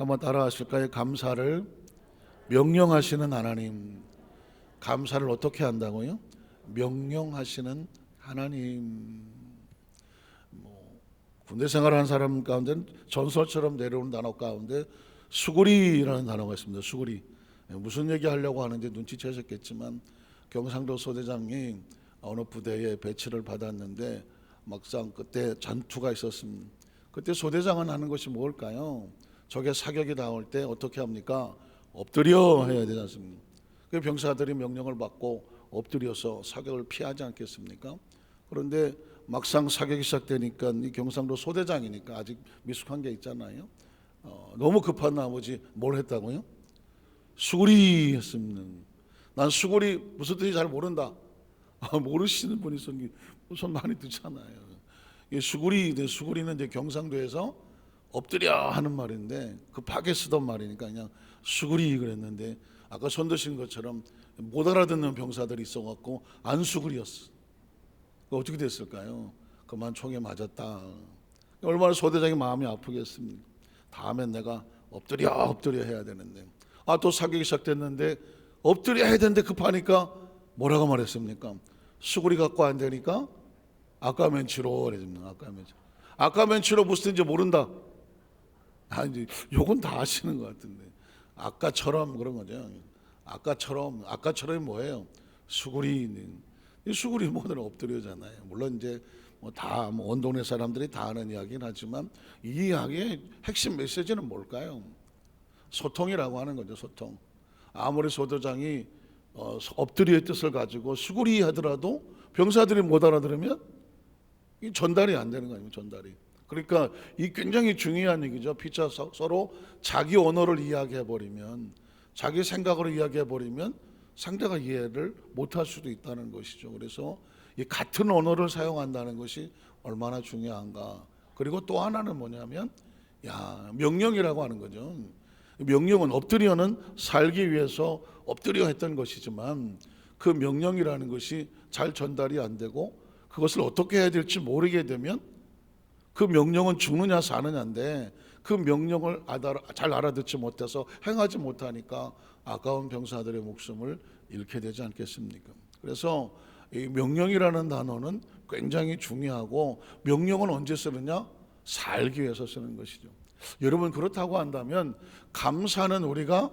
한번 따라하실까요? 감사를 명령하시는 하나님. 감사를 어떻게 한다고요? 명령하시는 하나님. 군대 생활하는 사람 가운데는 전설처럼 내려오는 단어 가운데 수구리라는 단어가 있습니다. 수구리. 무슨 얘기 하려고 하는지 눈치채셨겠지만 경상도 소대장이 어느 부대에 배치를 받았는데 막상 그때 전투가 있었습니다. 그때 소대장은 하는 것이 뭘까요? 적의 사격이 나올 때 어떻게 합니까? 엎드려 해야 되지 않습니까? 그 병사들이 명령을 받고 엎드려서 사격을 피하지 않겠습니까? 그런데 막상 사격이 시작되니까 이 경상도 소대장이니까 아직 미숙한 게 있잖아요. 너무 급한 나머지 뭘 했다고요? 수구리 했습니다. 난 수구리 무슨 뜻인지 잘 모른다. 모르시는 분이 손 많이 드잖아요. 수구리는 이제 경상도에서 엎드려 하는 말인데 급하게 쓰던 말이니까 그냥 수구리 그랬는데 아까 손 드신 것처럼 못 알아듣는 병사들이 있어갖고 안 수구리였어. 어떻게 됐을까요? 그만 총에 맞았다. 얼마나 소대장이 마음이 아프겠습니까? 다음엔 내가 엎드려 해야 되는데 또 사격이 시작됐는데 엎드려 해야 되는데 급하니까 뭐라고 말했습니까? 수구리 갖고 안 되니까 아까멘치로 그랬습니다. 아까멘치로 무슨 뜻인지 모른다. 이제 요건 다 아시는 것 같은데 아까처럼 그런 거죠. 아까처럼이 뭐예요? 수구리 모델은 엎드려잖아요. 물론 이제 온 동네 사람들이 다 아는 이야기긴 하지만 이 이야기의 핵심 메시지는 뭘까요? 소통이라고 하는 거죠. 소통. 아무리 소대장이 엎드려의 뜻을 가지고 수구리 하더라도 병사들이 못 알아들으면 이 전달이 안 되는 거 아닙니까? 전달이. 그러니까 이 굉장히 중요한 얘기죠. 피차 서로 자기 언어를 이야기해 버리면, 자기 생각으로 이야기해 버리면 상대가 이해를 못할 수도 있다는 것이죠. 그래서 이 같은 언어를 사용한다는 것이 얼마나 중요한가. 그리고 또 하나는 뭐냐면 명령이라고 하는 거죠. 명령은 엎드려는 살기 위해서 엎드려 했던 것이지만 그 명령이라는 것이 잘 전달이 안 되고 그것을 어떻게 해야 될지 모르게 되면 그 명령은 죽느냐 사느냐인데 그 명령을 잘 알아듣지 못해서 행하지 못하니까 아까운 병사들의 목숨을 잃게 되지 않겠습니까? 그래서 이 명령이라는 단어는 굉장히 중요하고 명령은 언제 쓰느냐? 살기 위해서 쓰는 것이죠. 여러분 그렇다고 한다면 감사는 우리가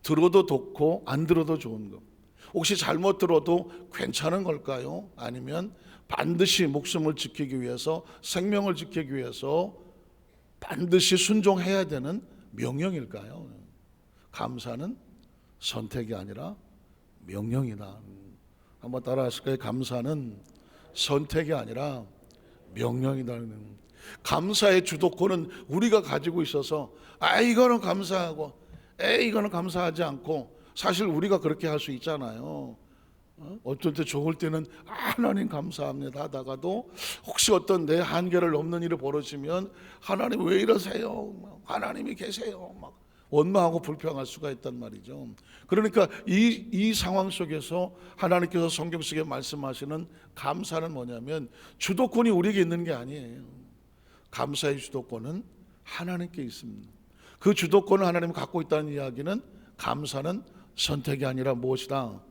들어도 좋고 안 들어도 좋은 것. 혹시 잘못 들어도 괜찮은 걸까요? 아니면 반드시 목숨을 지키기 위해서 생명을 지키기 위해서 반드시 순종해야 되는 명령일까요? 감사는 선택이 아니라 명령이다. 한번 따라하실까요? 감사는 선택이 아니라 명령이다. 감사의 주도권은 우리가 가지고 있어서 이거는 감사하고 이거는 감사하지 않고 사실 우리가 그렇게 할 수 있잖아요. 어쩔 때 좋을 때는 하나님 감사합니다 하다가도 혹시 어떤 내 한계를 넘는 일이 벌어지면 하나님 왜 이러세요? 하나님이 계세요. 막 원망하고 불평할 수가 있단 말이죠. 그러니까 이 상황 속에서 하나님께서 성경 속에 말씀하시는 감사는 뭐냐면 주도권이 우리에게 있는 게 아니에요. 감사의 주도권은 하나님께 있습니다. 그 주도권을 하나님이 갖고 있다는 이야기는 감사는 선택이 아니라 무엇이다?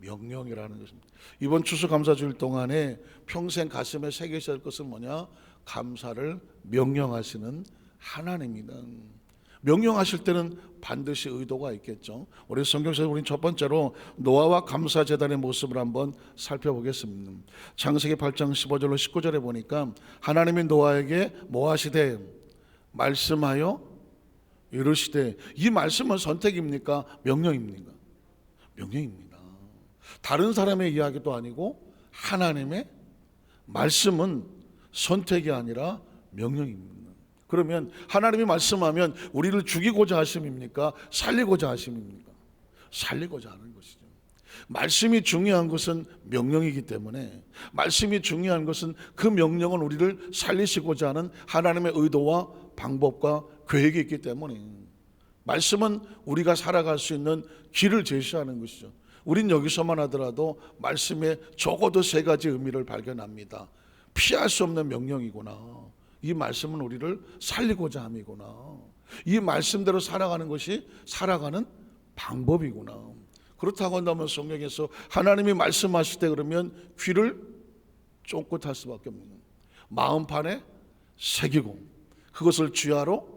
명령이라는 것입니다. 이번 추수감사주일 동안에 평생 가슴에 새기셔야 할 것은 뭐냐? 감사를 명령하시는 하나님이다. 명령하실 때는 반드시 의도가 있겠죠. 우리 성경에서 우리 첫 번째로 노아와 감사제단의 모습을 한번 살펴보겠습니다. 창세기 8장 15절로 19절에 보니까 하나님이 노아에게 뭐 하시되 말씀하여 이르시되, 이 말씀은 선택입니까? 명령입니까? 명령입니다. 다른 사람의 이야기도 아니고 하나님의 말씀은 선택이 아니라 명령입니다. 그러면 하나님이 말씀하면 우리를 죽이고자 하심입니까? 살리고자 하심입니까? 살리고자 하는 것이죠. 말씀이 중요한 것은 명령이기 때문에, 말씀이 중요한 것은 그 명령은 우리를 살리시고자 하는 하나님의 의도와 방법과 계획이 있기 때문에, 말씀은 우리가 살아갈 수 있는 길을 제시하는 것이죠. 우린 여기서만 하더라도 말씀에 적어도 세 가지 의미를 발견합니다. 피할 수 없는 명령이구나, 이 말씀은 우리를 살리고자 함이구나, 이 말씀대로 살아가는 것이 살아가는 방법이구나. 그렇다고 한다면 성경에서 하나님이 말씀하실 때 그러면 귀를 쫑긋할 수밖에 없는 거예요. 마음판에 새기고 그것을 주야로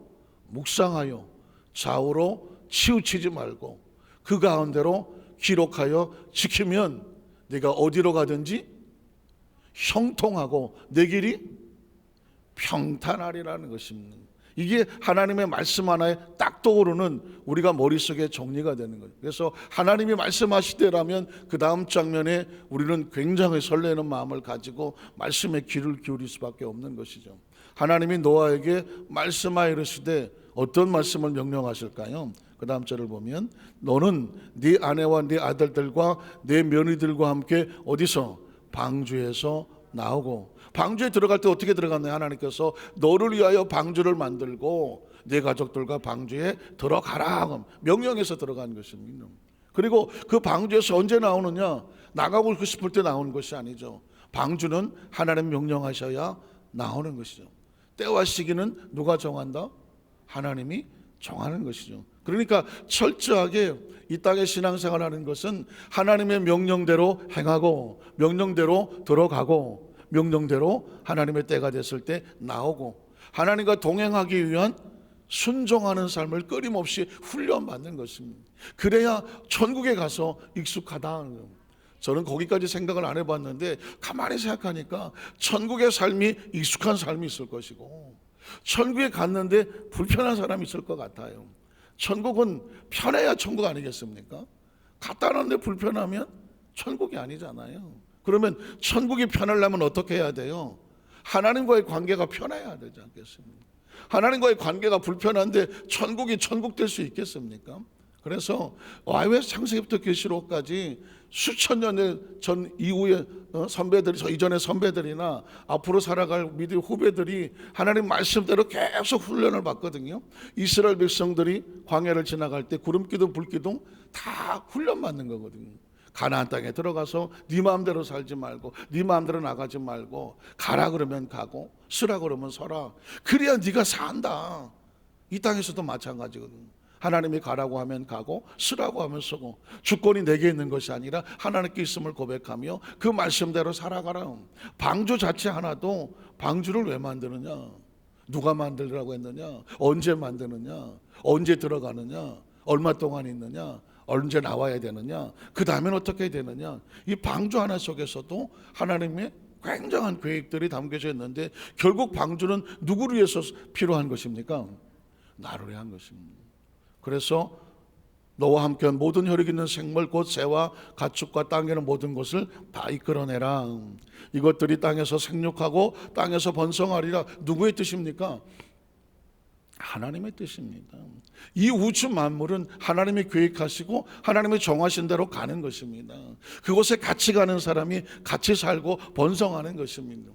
묵상하여 좌우로 치우치지 말고 그 가운데로 기록하여 지키면 네가 어디로 가든지 형통하고 내 길이 평탄하리라는 것입니다. 이게 하나님의 말씀 하나에 딱 떠오르는 우리가 머릿속에 정리가 되는 거예요. 그래서 하나님이 말씀하실 때라면 그 다음 장면에 우리는 굉장히 설레는 마음을 가지고 말씀에 귀를 기울일 수밖에 없는 것이죠. 하나님이 노아에게 말씀하여 이르시되 어떤 말씀을 명령하실까요? 그 다음 절을 보면 너는 네 아내와 네 아들들과 네 며느리들과 함께 어디서? 방주에서 나오고, 방주에 들어갈 때 어떻게 들어갔나요? 하나님께서 너를 위하여 방주를 만들고 네 가족들과 방주에 들어가라 명령해서 들어간 것입니다. 그리고 그 방주에서 언제 나오느냐? 나가고 싶을 때 나오는 것이 아니죠. 방주는 하나님 명령하셔야 나오는 것이죠. 때와 시기는 누가 정한다? 하나님이 정하는 것이죠. 그러니까 철저하게 이 땅의 신앙생활하는 것은 하나님의 명령대로 행하고 명령대로 들어가고 명령대로 하나님의 때가 됐을 때 나오고 하나님과 동행하기 위한 순종하는 삶을 끊임없이 훈련받는 것입니다. 그래야 천국에 가서 익숙하다. 저는 거기까지 생각을 안 해봤는데 가만히 생각하니까 천국의 삶이 익숙한 삶이 있을 것이고 천국에 갔는데 불편한 사람이 있을 것 같아요. 천국은 편해야 천국 아니겠습니까? 갔다 왔는데 불편하면 천국이 아니잖아요. 그러면 천국이 편하려면 어떻게 해야 돼요? 하나님과의 관계가 편해야 되지 않겠습니까? 하나님과의 관계가 불편한데 천국이 천국 될 수 있겠습니까? 그래서 왜 창세기부터 계시록까지 수천 년 전 이후에 선배들이, 저 이전의 선배들이나 앞으로 살아갈 믿음 후배들이 하나님 말씀대로 계속 훈련을 받거든요. 이스라엘 백성들이 광야를 지나갈 때 구름기둥 불기둥 다 훈련받는 거거든요. 가나안 땅에 들어가서 네 마음대로 살지 말고 네 마음대로 나가지 말고 가라 그러면 가고 서라 그러면 서라. 그래야 네가 산다. 이 땅에서도 마찬가지거든요. 하나님이 가라고 하면 가고 서라고 하면 서고 주권이 내게 있는 것이 아니라 하나님께 있음을 고백하며 그 말씀대로 살아가라. 방주 자체 하나도 방주를 왜 만드느냐? 누가 만들라고 했느냐? 언제 만드느냐? 언제 들어가느냐? 얼마 동안 있느냐? 언제 나와야 되느냐? 그 다음엔 어떻게 되느냐? 이 방주 하나 속에서도 하나님의 굉장한 계획들이 담겨져 있는데 결국 방주는 누구를 위해서 필요한 것입니까? 나를 위한 것입니다. 그래서 너와 함께한 모든 혈육 있는 생물 곧 새와 가축과 땅에 있는 모든 것을 다 이끌어내라. 이것들이 땅에서 생육하고 땅에서 번성하리라. 누구의 뜻입니까? 하나님의 뜻입니다. 이 우주 만물은 하나님이 계획하시고 하나님이 정하신 대로 가는 것입니다. 그곳에 같이 가는 사람이 같이 살고 번성하는 것입니다.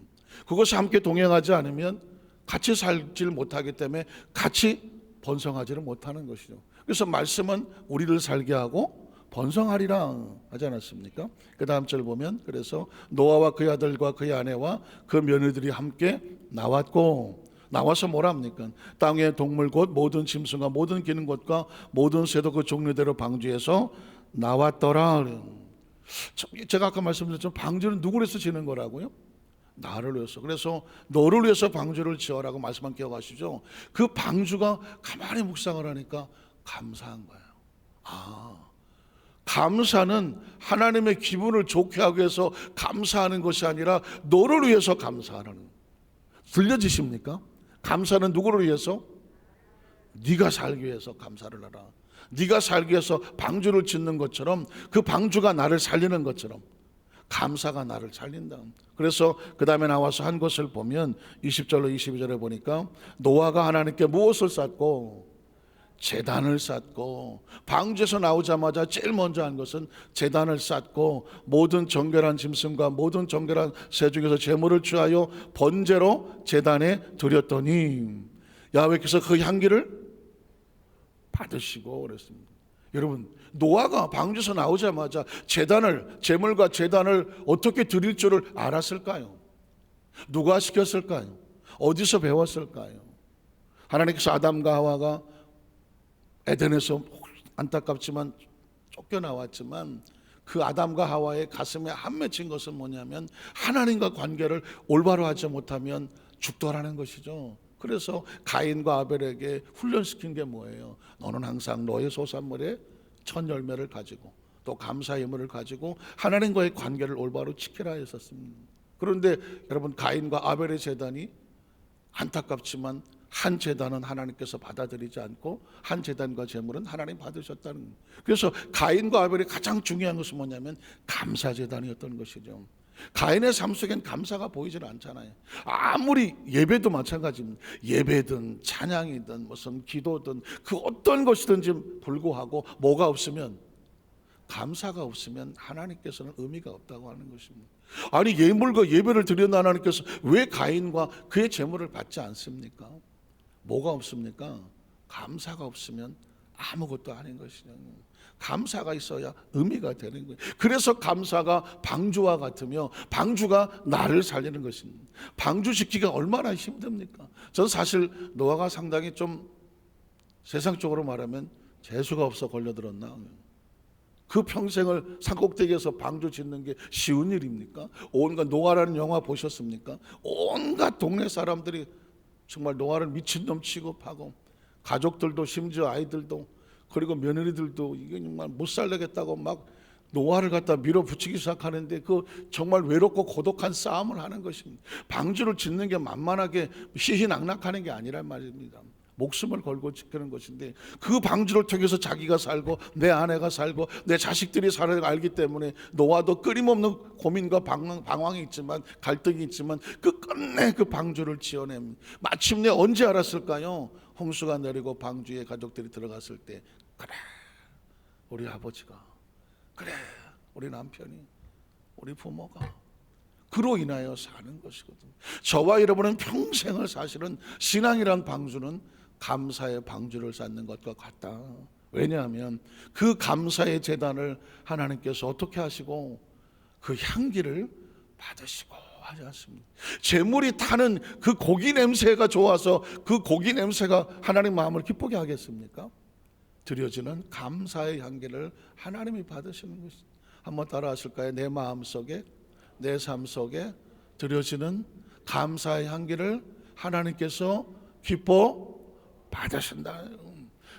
그것이 함께 동행하지 않으면 같이 살지를 못하기 때문에 같이 번성하지를 못하는 것이죠. 그래서 말씀은 우리를 살게 하고 번성하리라 하지 않았습니까? 그 다음 절 보면 그래서 노아와 그의 아들과 그의 아내와 그 며느리들이 함께 나왔고 나와서 뭐랍니까? 땅의 동물 곧 모든 짐승과 모든 기는 것과 모든 새도 그 종류대로 방주에서 나왔더라. 제가 아까 말씀드렸지만 방주는 누구를 위해서 지는 거라고요? 나를 위해서. 그래서 너를 위해서 방주를 지어라고 말씀만 기억하시죠. 그 방주가 가만히 묵상을 하니까 감사한 거예요. 감사는 하나님의 기분을 좋게 하기 위해서 감사하는 것이 아니라 너를 위해서 감사하는 거예요. 들려지십니까? 감사는 누구를 위해서? 네가 살기 위해서 감사를 하라. 네가 살기 위해서 방주를 짓는 것처럼 그 방주가 나를 살리는 것처럼 감사가 나를 살린다. 그래서 그 다음에 나와서 한 것을 보면 20절로 22절에 보니까 노아가 하나님께 무엇을 쌓고? 제단을 쌓고 방주에서 나오자마자 제일 먼저 한 것은 제단을 쌓고 모든 정결한 짐승과 모든 정결한 새 중에서 제물을 취하여 번제로 제단에 드렸더니 야훼께서 그 향기를 받으시고 그랬습니다. 여러분 노아가 방주에서 나오자마자 제물과 제단을 어떻게 드릴 줄을 알았을까요? 누가 시켰을까요? 어디서 배웠을까요? 하나님께서 아담과 하와가 에덴에서 안타깝지만 쫓겨나왔지만 그 아담과 하와의 가슴에 한 맺힌 것은 뭐냐면 하나님과 관계를 올바로 하지 못하면 죽더라는 것이죠. 그래서 가인과 아벨에게 훈련시킨 게 뭐예요? 너는 항상 너의 소산물에 첫 열매를 가지고 또 감사의 예물을 가지고 하나님과의 관계를 올바로 지키라 했었습니다. 그런데 여러분, 가인과 아벨의 제단이 안타깝지만 한 제단은 하나님께서 받아들이지 않고 한 제단과 제물은 하나님 받으셨다는 거예요. 그래서 가인과 아벨의 가장 중요한 것은 뭐냐면 감사 제단이었던 것이죠. 가인의 삶 속엔 감사가 보이질 않잖아요. 아무리 예배도 마찬가지입니다. 예배든 찬양이든 무슨 기도든 그 어떤 것이든지 불구하고 뭐가 없으면, 감사가 없으면 하나님께서는 의미가 없다고 하는 것입니다. 아니, 예물과 예배를 드렸나 하나님께서 왜 가인과 그의 제물을 받지 않습니까? 뭐가 없습니까? 감사가 없으면 아무것도 아닌 것이죠. 감사가 있어야 의미가 되는 거예요. 그래서 감사가 방주와 같으며 방주가 나를 살리는 것입니다. 방주 짓기가 얼마나 힘듭니까? 저는 사실 노아가 상당히 좀 세상적으로 말하면 재수가 없어 걸려들었나. 그 평생을 산꼭대기에서 방주 짓는 게 쉬운 일입니까? 온갖, 노아라는 영화 보셨습니까? 온갖 동네 사람들이 정말 노아를 미친놈 취급하고, 가족들도 심지어 아이들도 그리고 며느리들도 이게 정말 못 살려겠다고 막 노아를 갖다 밀어붙이기 시작하는데, 그 정말 외롭고 고독한 싸움을 하는 것입니다. 방주를 짓는 게 만만하게 희희낙낙하는 게 아니란 말입니다. 목숨을 걸고 지키는 것인데, 그 방주를 통해서 자기가 살고 내 아내가 살고 내 자식들이 살아야 알기 때문에 노아도 끊임없는 고민과 방황이 있지만, 갈등이 있지만 끝내 그 방주를 지어냅니다. 마침내 언제 알았을까요? 홍수가 내리고 방주에 가족들이 들어갔을 때, 그래 우리 아버지가, 그래 우리 남편이, 우리 부모가 그로 인하여 사는 것이거든요. 저와 여러분은 평생을 사실은 신앙이란 방주는 감사의 방주를 쌓는 것과 같다. 왜냐하면 그 감사의 제단을 하나님께서 어떻게 하시고 그 향기를 받으시고 하지 않습니다. 제물이 타는 그 고기 냄새가 좋아서 그 고기 냄새가 하나님 마음을 기쁘게 하겠습니까? 드려지는 감사의 향기를 하나님이 받으시는 것입니다. 한번 따라 하실까요? 내 마음 속에, 내 삶 속에 드려지는 감사의 향기를 하나님께서 기뻐 받으신다.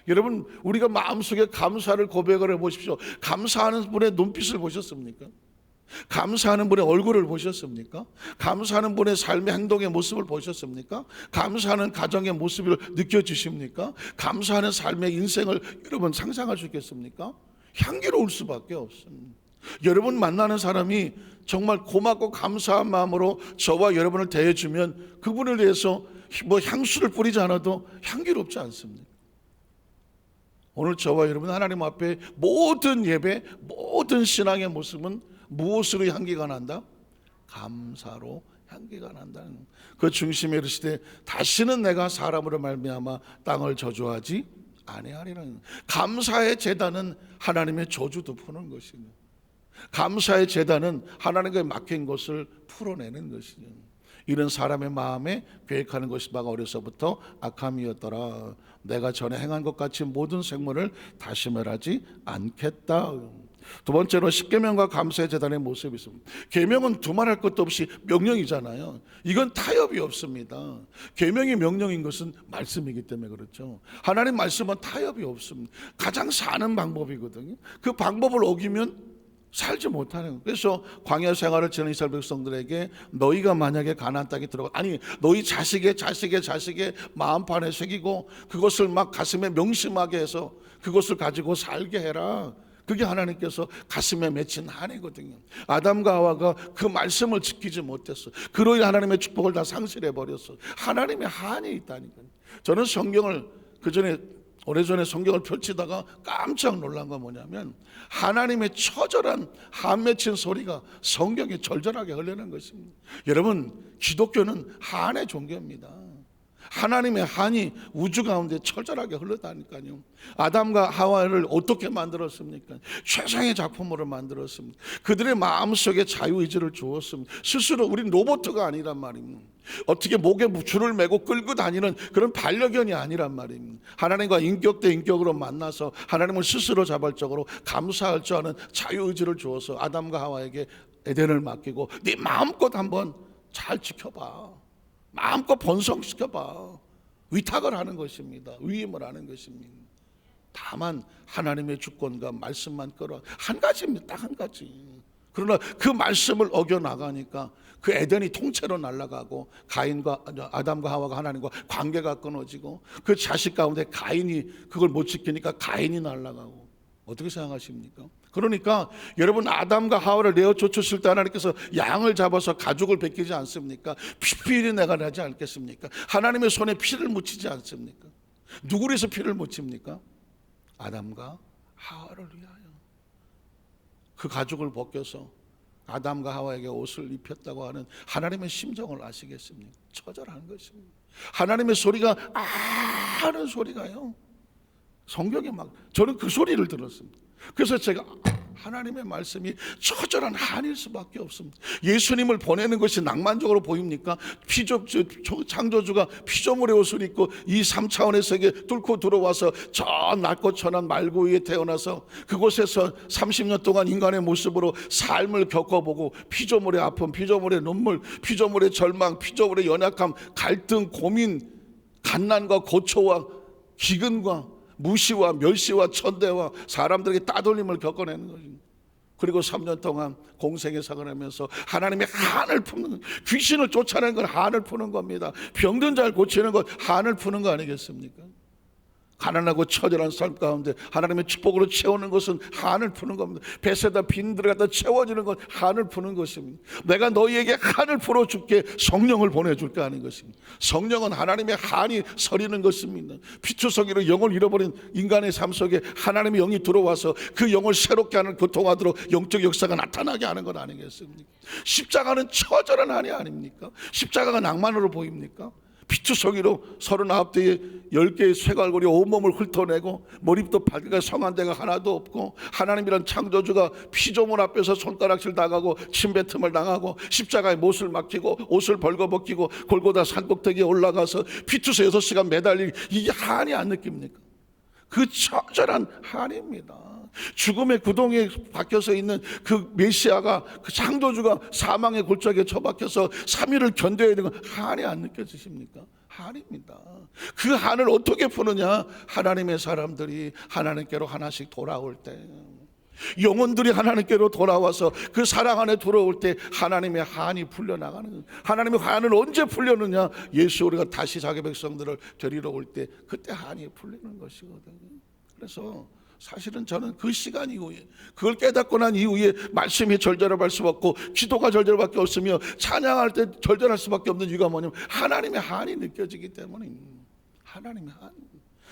여러분, 우리가 마음속에 감사를 고백을 해보십시오. 감사하는 분의 눈빛을 보셨습니까? 감사하는 분의 얼굴을 보셨습니까? 감사하는 분의 삶의 행동의 모습을 보셨습니까? 감사하는 가정의 모습을 느껴지십니까? 감사하는 삶의 인생을 여러분 상상할 수 있겠습니까? 향기로울 수밖에 없습니다. 여러분 만나는 사람이 정말 고맙고 감사한 마음으로 저와 여러분을 대해주면 그분을 위해서 뭐 향수를 뿌리지 않아도 향기롭지 않습니까? 오늘 저와 여러분 하나님 앞에 모든 예배, 모든 신앙의 모습은 무엇으로 향기가 난다? 감사로 향기가 난다는 그 중심에 이르시되 다시는 내가 사람으로 말미암아 땅을 저주하지 아니하리라는, 감사의 제단은 하나님의 저주도 푸는 것이며, 감사의 제단은 하나님께 맡긴 것을 풀어내는 것이죠. 이런 사람의 마음에 계획하는 것이 바가 어려서부터 악함이었더라. 내가 전에 행한 것 같이 모든 생물을 다시 멸하지 않겠다. 두 번째로 십계명과 감사의 제단의 모습이 있습니다. 계명은 두말할 것도 없이 명령이잖아요. 이건 타협이 없습니다. 계명이 명령인 것은 말씀이기 때문에 그렇죠. 하나님 말씀은 타협이 없습니다. 가장 사는 방법이거든요. 그 방법을 어기면 살지 못하는 거예요. 그래서 광야 생활을 지낸 이스라엘 백성들에게 너희가 만약에 가나안 땅에 들어가, 아니 너희 자식의 마음판에 새기고 그것을 막 가슴에 명심하게 해서 그것을 가지고 살게 해라. 그게 하나님께서 가슴에 맺힌 한이거든요. 아담과 하와가 그 말씀을 지키지 못했어. 그로 인해 하나님의 축복을 다 상실해 버렸어. 하나님의 한이 있다니까요. 저는 성경을 오래전에 성경을 펼치다가 깜짝 놀란 건 뭐냐면 하나님의 처절한 한 맺힌 소리가 성경에 절절하게 흘러는 것입니다. 여러분, 기독교는 한의 종교입니다. 하나님의 한이 우주 가운데 처절하게 흘러다니까요. 아담과 하와를 어떻게 만들었습니까? 최상의 작품으로 만들었습니다. 그들의 마음속에 자유의지를 주었습니다. 스스로 우린 로봇가 아니란 말입니다. 어떻게 목에 줄을 메고 끌고 다니는 그런 반려견이 아니란 말입니다. 하나님과 인격 대 인격으로 만나서 하나님을 스스로 자발적으로 감사할 줄 아는 자유의지를 주어서 아담과 하와에게 에덴을 맡기고 네 마음껏 한번 잘 지켜봐. 마음껏 번성시켜봐. 위탁을 하는 것입니다. 위임을 하는 것입니다. 다만 하나님의 주권과 말씀만 끌어 한 가지입니다. 딱 한 가지. 그러나 그 말씀을 어겨나가니까 그 에덴이 통째로 날아가고 가인과 아담과 하와가 하나님과 관계가 끊어지고 그 자식 가운데 가인이 그걸 못 지키니까 가인이 날아가고. 어떻게 생각하십니까? 그러니까 여러분 아담과 하와를 내어 쫓으실 때 하나님께서 양을 잡아서 가죽을 벗기지 않습니까? 피필이 내가 나지 않겠습니까? 하나님의 손에 피를 묻히지 않습니까? 누구를 위해서 피를 묻힙니까? 아담과 하와를 위하여. 그 가죽을 벗겨서 아담과 하와에게 옷을 입혔다고 하는 하나님의 심정을 아시겠습니까? 처절한 것입니다. 하나님의 소리가 하는 소리가요, 성경에 막 저는 그 소리를 들었습니다. 그래서 제가 하나님의 말씀이 처절한 한일 수밖에 없습니다. 예수님을 보내는 것이 낭만적으로 보입니까? 창조주가 피조물의 옷을 입고 이 3차원의 세계 뚫고 들어와서 저 낮고 천한 말구 위에 태어나서 그곳에서 30년 동안 인간의 모습으로 삶을 겪어보고 피조물의 아픔, 피조물의 눈물, 피조물의 절망, 피조물의 연약함, 갈등, 고민, 갓난과 고초와 기근과 무시와 멸시와 천대와 사람들에게 따돌림을 겪어내는 것입니다. 그리고 3년 동안 공생에 살아가면서 하나님의 한을 푸는, 귀신을 쫓아내는 건 한을 푸는 겁니다. 병든 자를 고치는 건 한을 푸는 거 아니겠습니까? 가난하고 처절한 삶 가운데 하나님의 축복으로 채우는 것은 한을 푸는 겁니다. 뱃에다 빈들을 갖다 채워주는 건 한을 푸는 것입니다. 내가 너희에게 한을 풀어줄게, 성령을 보내줄까 하는 것입니다. 성령은 하나님의 한이 서리는 것입니다. 피투성이로 영을 잃어버린 인간의 삶 속에 하나님의 영이 들어와서 그 영을 새롭게 하는 고통하도록 영적 역사가 나타나게 하는 것 아니겠습니까? 십자가는 처절한 한이 아닙니까? 십자가가 낭만으로 보입니까? 피투성이로 39대에 10개의 쇠갈고리 온몸을 훑어내고 머리부터 발끝까지 성한 데가 하나도 없고 하나님이란 창조주가 피조물 앞에서 손가락질 당하고 침뱉음을 당하고 십자가에 못을 막히고 옷을 벌거벗기고 골고다 산꼭대기에 올라가서 피투성 6시간 매달리기, 이게 한이 안 느낍니까? 그 처절한 한입니다. 죽음의 구덩이에 박혀서 있는 그 메시아가, 그 창조주가 사망의 골짜기에 처박혀서 3일을 견뎌야 되는 건 한이 안 느껴지십니까? 한입니다. 그 한을 어떻게 푸느냐? 하나님의 사람들이 하나님께로 하나씩 돌아올 때, 영혼들이 하나님께로 돌아와서 그 사랑 안에 들어올 때 하나님의 한이 풀려나가는 거예요. 하나님의 한을 언제 풀려느냐? 예수 우리가 다시 자기 백성들을 데리러 올 때 그때 한이 풀리는 것이거든요. 그래서 사실은 저는 그 시간 이후에, 그걸 깨닫고 난 이후에 말씀이 절절할 수 없고 기도가 절절할 수 없으며 찬양할 때 절절할 수밖에 없는 이유가 뭐냐면 하나님의 한이 느껴지기 때문입니다. 하나님의 한.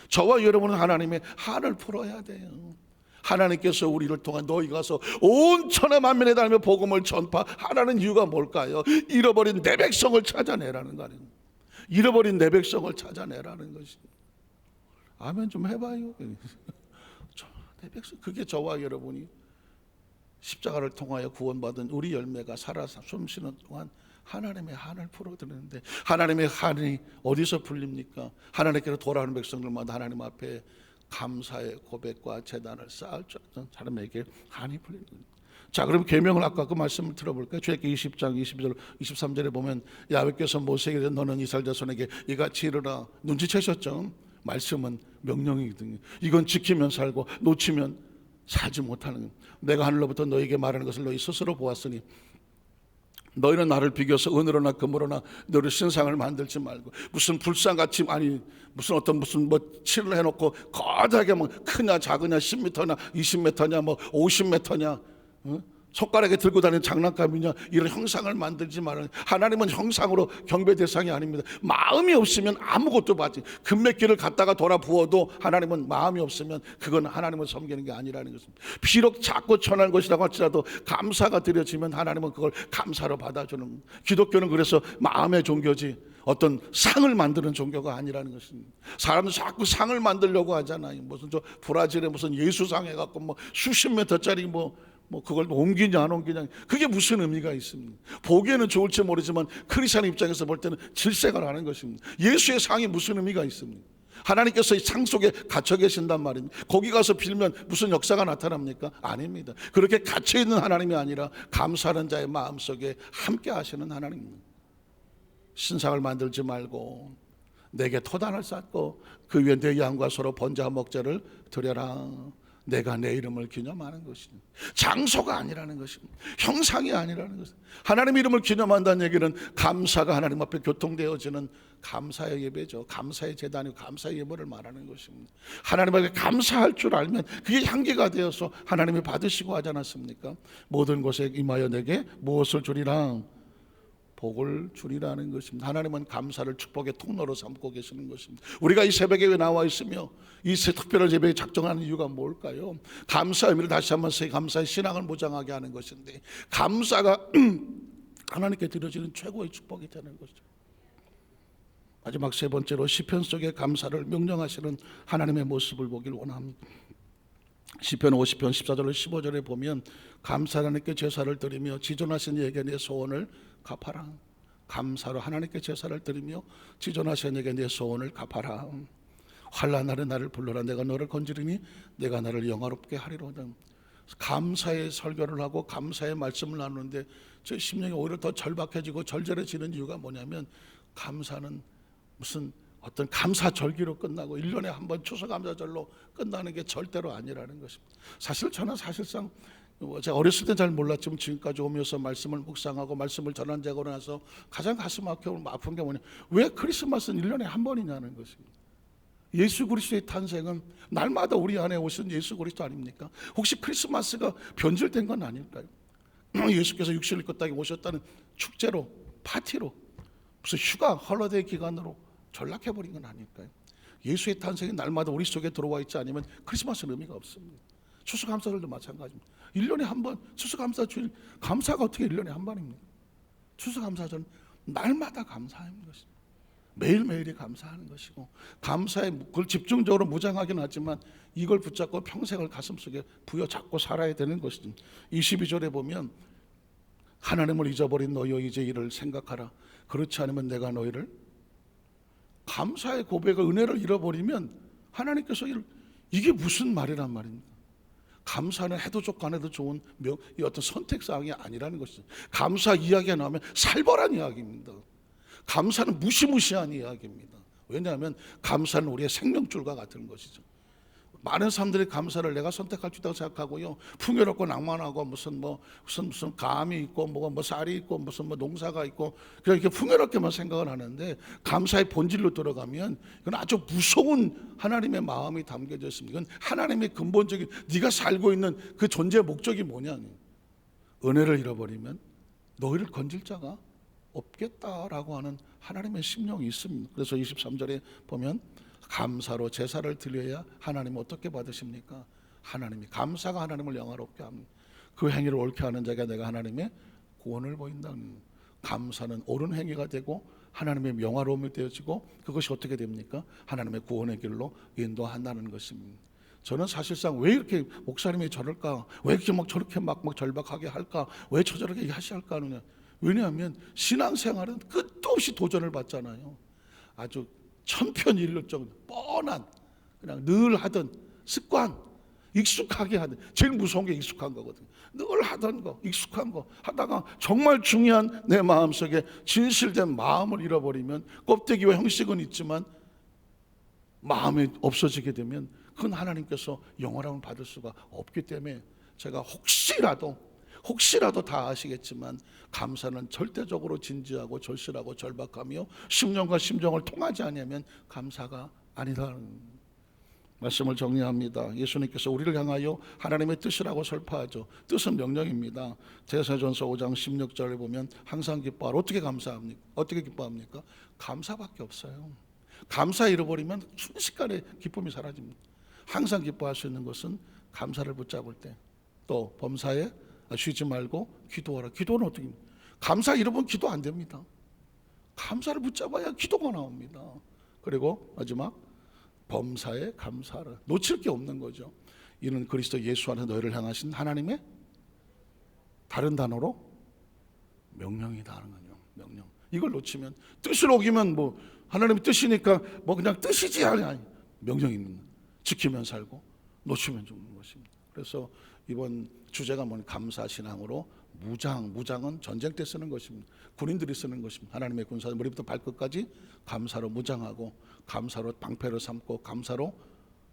저와 여러분은 하나님의 한을 풀어야 돼요. 하나님께서 우리를 통한 너희 가서 온 천하 만민에 다니며 복음을 전파하라는 이유가 뭘까요? 잃어버린 내 백성을 찾아내라는 거 아닙니까? 잃어버린 내 백성을 찾아내라는 것입니다. 아멘 좀 해봐요. 내 백성, 그게 저와 여러분이 십자가를 통하여 구원받은 우리 열매가 살아서 숨쉬는 동안 하나님의 한을 풀어드리는데, 하나님의 한이 어디서 풀립니까? 하나님께로 돌아오는 백성들마다 하나님 앞에 감사의 고백과 제단을 쌓을 줄 아는 사람에게 한이 풀리는 거예요. 자, 그럼 계명을 아까 그 말씀을 들어볼까요? 출애굽기 20장 22절 23절에 보면 야훼께서 모세에게 너는 이스라엘 자손에게 이같이 이르라. 눈치채셨죠? 말씀은 명령이거든요. 이건 지키면 살고 놓치면 살지 못하는 거예요. 내가 하늘로부터 너에게 말하는 것을 너희 스스로 보았으니 너희는 나를 비교해서 은으로나 금으로나 너를 신상을 만들지 말고, 무슨 불상같이, 아니 무슨 뭐 칠을 해놓고 거대하게 뭐 크냐 작으냐 10m냐 20m냐 뭐 50m냐 손가락에 들고 다니는 장난감이냐 이런 형상을 만들지 말아요. 하나님은 형상으로 경배 대상이 아닙니다. 마음이 없으면 아무것도 받지. 금메기를 갖다가 돌아 부어도 하나님은 마음이 없으면 그건 하나님을 섬기는 게 아니라는 것입니다. 비록 작고 천한 것이라고 할지라도 감사가 드려지면 하나님은 그걸 감사로 받아주는. 기독교는 그래서 마음의 종교지 어떤 상을 만드는 종교가 아니라는 것입니다. 사람들 자꾸 상을 만들려고 하잖아요. 무슨 저 브라질에 무슨 예수상 해갖고 뭐 수십 미터짜리 뭐 그걸 옮기냐 안 옮기냐, 그게 무슨 의미가 있습니까? 보기에는 좋을지 모르지만 크리스찬 입장에서 볼 때는 질색을 하는 것입니다. 예수의 상이 무슨 의미가 있습니까? 하나님께서 이 상 속에 갇혀 계신단 말입니다. 거기 가서 빌면 무슨 역사가 나타납니까? 아닙니다. 그렇게 갇혀 있는 하나님이 아니라 감사하는 자의 마음속에 함께 하시는 하나님입니다. 신상을 만들지 말고 내게 토단을 쌓고 그 위에 내 양과 서로 번제와 먹자를 드려라. 내가 내 이름을 기념하는 것입니다. 장소가 아니라는 것입니다. 형상이 아니라는 것입니다. 하나님 이름을 기념한다는 얘기는 감사가 하나님 앞에 교통되어지는 감사의 예배죠. 감사의 제단이고 감사의 예물을 말하는 것입니다. 하나님에게 감사할 줄 알면 그게 향기가 되어서 하나님이 받으시고 하지 않았습니까? 모든 곳에 임하여 내게 무엇을 주리라? 복을 주리라는 것입니다. 하나님은 감사를 축복의 통로로 삼고 계시는 것입니다. 우리가 이 새벽에 왜 나와 있으며 이 특별한 예배에 작정하는 이유가 뭘까요? 감사의 의미를 다시 한번 감사의 신앙을 무장하게 하는 것인데, 감사가 하나님께 드려지는 최고의 축복이 되는 것이죠. 마지막 세 번째로 시편 속에 감사를 명령하시는 하나님의 모습을 보길 원합니다. 시편 50편 14절로 15절에 보면 감사를 하나님께 제사를 드리며 지존하신 이에게 내 소원을 갚아라. 감사로 하나님께 제사를 드리며 지존하신 이에게 내 소원을 갚아라. 환난 날에 나를 불러라. 내가 너를 건지리니 내가 나를 영화롭게 하리로다. 감사의 설교를 하고 감사의 말씀을 나누는데 제 심령이 오히려 더 절박해지고 절절해지는 이유가 뭐냐면, 감사는 무슨 어떤 감사절기로 끝나고 1년에 한 번 추수감사절로 끝나는 게 절대로 아니라는 것입니다. 사실 저는 사실상 제가 어렸을 때 잘 몰랐지만 지금까지 오면서 말씀을 묵상하고 말씀을 전한 자고 나서 가장 가슴 아픈 게 뭐냐, 왜 크리스마스는 1년에 한 번이냐는 것입니다. 예수 그리스도의 탄생은 날마다 우리 안에 오신 예수 그리스도 아닙니까? 혹시 크리스마스가 변질된 건 아닐까요? 예수께서 육신을 입고 땅에 오셨다는 축제로, 파티로, 무슨 휴가, 헐러데이 기간으로 전락해버린 건 아닐까요? 예수의 탄생이 날마다 우리 속에 들어와 있지 않으면 크리스마스는 의미가 없습니다. 추수감사절도 마찬가지입니다. 1년에 한 번 추수감사주일, 감사가 어떻게 1년에 한 번입니까? 추수감사절은 날마다 감사하는 것입니다. 매일매일이 감사하는 것이고, 감사에 그걸 집중적으로 무장하긴 하지만 이걸 붙잡고 평생을 가슴속에 부여잡고 살아야 되는 것입니다. 22절에 보면 하나님을 잊어버린 너희여 이제 이를 생각하라. 그렇지 않으면 내가 너희를, 감사의 고백을, 은혜를 잃어버리면 하나님께서 이게 무슨 말이란 말입니까? 감사는 해도 좋고 안 해도 좋은 이 어떤 선택사항이 아니라는 것이죠. 감사 이야기가 나오면 살벌한 이야기입니다. 감사는 무시무시한 이야기입니다. 왜냐하면 감사는 우리의 생명줄과 같은 것이죠. 많은 사람들이 감사를 내가 선택할 수 있다고 생각하고요, 풍요롭고 낭만하고 무슨 감이 있고 뭐 쌀이 있고 무슨 농사가 있고 그냥 이렇게 풍요롭게만 생각을 하는데, 감사의 본질로 들어가면 이건 아주 무서운 하나님의 마음이 담겨져 있습니다. 이건 하나님의 근본적인, 네가 살고 있는 그 존재의 목적이 뭐냐니, 은혜를 잃어버리면 너희를 건질 자가 없겠다라고 하는 하나님의 심령이 있습니다. 그래서 23절에 보면 감사로 제사를 드려야 하나님 어떻게 받으십니까? 하나님이, 감사가 하나님을 영화롭게 합니다. 그 행위를 옳게 하는 자가 내가 하나님의 구원을 보인다는, 감사는 옳은 행위가 되고 하나님의 영화로움이 되어지고, 그것이 어떻게 됩니까? 하나님의 구원의 길로 인도한다는 것입니다. 저는 사실상 왜 이렇게 목사님이 저럴까, 왜 이렇게 저렇게 막 절박하게 할까, 왜 저렇게 하시할까 하느냐, 왜냐하면 신앙생활은 끝도 없이 도전을 받잖아요. 아주 천편일률적 뻔한, 그냥 늘 하던 습관, 익숙하게 하던, 제일 무서운 게 익숙한 거거든요. 늘 하던 거, 익숙한 거 하다가 정말 중요한 내 마음속에 진실된 마음을 잃어버리면, 껍데기와 형식은 있지만 마음이 없어지게 되면 그건 하나님께서 영원함을 받을 수가 없기 때문에, 제가 혹시라도 다 아시겠지만 감사는 절대적으로 진지하고 절실하고 절박하며 심령과 심정을 통하지 않으면 감사가 아니라는 말씀을 정리합니다. 예수님께서 우리를 향하여 하나님의 뜻이라고 설파하죠. 뜻은 명령입니다. 제사전서 5장 16절에 보면 항상 기뻐하라. 어떻게 감사합니까? 어떻게 기뻐합니까? 감사밖에 없어요. 감사 잃어버리면 순식간에 기쁨이 사라집니다. 항상 기뻐할 수 있는 것은 감사를 붙잡을 때, 또 범사에 쉬지 말고 기도하라. 기도는 어떻게, 감사 잃어버리면 기도 안 됩니다. 감사를 붙잡아야 기도가 나옵니다. 그리고 마지막 범사에 감사를 놓칠 게 없는 거죠. 이는 그리스도 예수 안에서 너희를 향하신 하나님의 다른 단어로 명령이다 하는 거죠. 명령. 이걸 놓치면 뜻을 어기면 뭐 하나님의 뜻이니까 뭐 그냥 뜻이지 아니 명령입니다. 지키면 살고 놓치면 죽는 것입니다. 그래서 이번 주제가 뭐냐 감사 신앙으로 무장은 전쟁 때 쓰는 것입니다. 군인들이 쓰는 것입니다. 하나님의 군사 머리부터 발끝까지 감사로 무장하고 감사로 방패를 삼고 감사로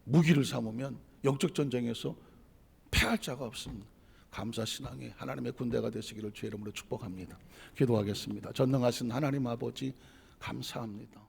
무기를 삼으면 영적 전쟁에서 패할 자가 없습니다. 감사 신앙이 하나님의 군대가 되시기를 주의 이름으로 축복합니다. 기도하겠습니다. 전능하신 하나님 아버지 감사합니다.